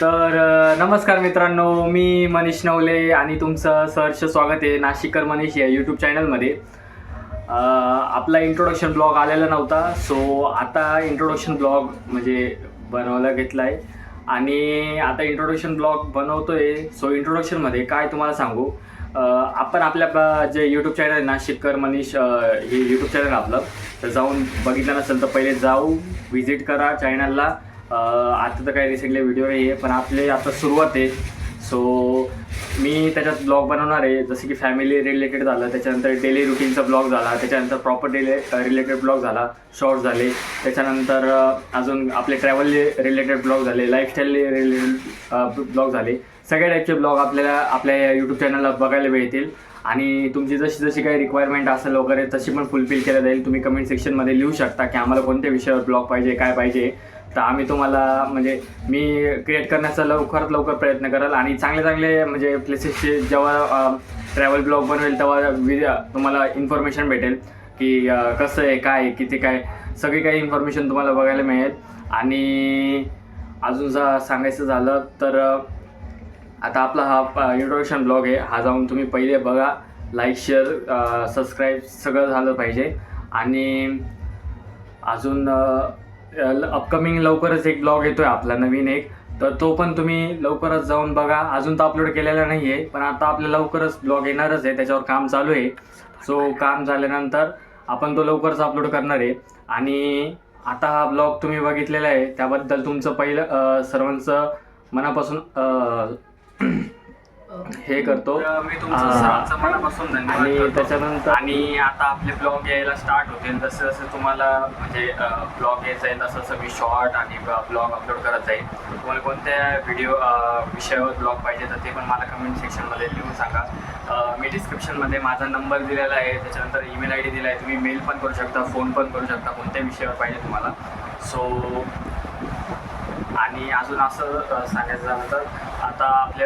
नमस्कार मित्रांनो, मी मनीष नवले आणि तुमचं सहर्ष स्वागत आहे नाशिककर मनीष या यूट्यूब चॅनलमध्ये. आपला इंट्रोडक्शन ब्लॉग आलेला नव्हता, सो आता इंट्रोडक्शन ब्लॉग म्हणजे बनवायला घेतला आहे आणि आता इंट्रोडक्शन ब्लॉग बनवतोय. सो इंट्रोडक्शनमध्ये काय तुम्हाला सांगू, आपण आपल्या जे यूट्यूब चॅनल आहे नाशिककर मनीष हे यूट्यूब चॅनल आपलं, तर जाऊन बघितलं नसेल तर पहिले जाऊ व्हिजिट करा चॅनलला. आता तर काही रिसेंटली व्हिडिओ नाही आहे, पण आपले आता सुरुवात आहे. सो मी त्याच्यात ब्लॉग बनवणार आहे, जसं की फॅमिली रिलेटेड झालं, त्याच्यानंतर डेली रुटीनचा ब्लॉग झाला, त्याच्यानंतर प्रॉपर्टी रिलेटेड ब्लॉग झाला, शॉर्ट झाले, त्याच्यानंतर अजून आपले ट्रॅव्हल रिलेटेड ब्लॉग झाले, लाईफस्टाईल रिलेटेड ब्लॉग झाले. सगळ्या टाईपचे ब्लॉग आपल्याला आपल्या यूट्यूब चॅनलला बघायला मिळतील आणि तुमची जशी जशी काही रिक्वायरमेंट असेल वगैरे तशी पण फुलफिल केलं जाईल. तुम्ही कमेंट सेक्शनमध्ये लिहू शकता की आम्हाला कोणत्या विषयावर ब्लॉग पाहिजे, काय पाहिजे, तर आम्ही तुम्हाला म्हणजे मी क्रिएट करण्याचा लवकरात लवकर प्रयत्न कराल आणि चांगले चांगले म्हणजे प्लेसेसचे जेव्हा ट्रॅव्हल ब्लॉग बनवेल तेव्हा तुम्हाला इन्फॉर्मेशन भेटेल की कसं आहे, काय आहे, किती काय, सगळी काही इन्फॉर्मेशन तुम्हाला बघायला मिळेल. आणि अजून सांगायचं झालं तर आता आपला हा इंट्रोडक्शन ब्लॉग आहे, हा जाऊन तुम्ही पहिले बघा, लाईक शेअर सबस्क्राईब सगळं झालं पाहिजे. आणि अजून अपकमिंग लवकरच एक ब्लॉग येतो आहे आपला नवीन एक, तर तो पण तुम्ही लवकरच जाऊन बघा. अजून तर अपलोड केलेला नाही आहे, पण आता आपल्या लवकरच ब्लॉग येणारच आहे, त्याच्यावर काम चालू आहे. सो काम झाल्यानंतर आपण तो लवकरच अपलोड करणार आहे. आणि आता हा ब्लॉग तुम्ही बघितलेला आहे त्याबद्दल तुमचं पहिलं सर्वांचं मनापासून हे करतो मी तुमचं सर्वांचं मनापासून धन्यवाद. आणि त्याच्यानंतर आणि आता आपले ब्लॉग यायला स्टार्ट होतील. जसं जसं तुम्हाला म्हणजे ब्लॉग यायचं आहे तसं तसं मी शॉर्ट आणि ब्लॉग अपलोड करत जाईल. तुम्हाला कोणत्या विषयावर ब्लॉग पाहिजे तर ते पण मला कमेंट सेक्शनमध्ये लिहून सांगा. मी डिस्क्रिप्शनमध्ये माझा नंबर दिलेला आहे, त्याच्यानंतर ईमेल ID दिला आहे. तुम्ही मेल पण करू शकता, फोन पण करू शकता, कोणत्या विषयावर पाहिजे तुम्हाला. सो आणि अजून असं सांगायचं झालं तर आता आपले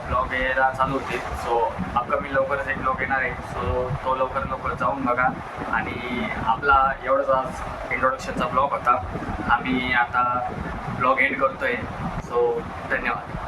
ब्लॉग यायला चालू होतील. सो अपकमिंग लवकरच एक ब्लॉग येणार आहे, सो तो लवकर जाऊन बघा. आणि आपला एवढाच आज इंट्रोडक्शनचा ब्लॉग होता. आम्ही आता ब्लॉग एंड करतो आहे. सो धन्यवाद.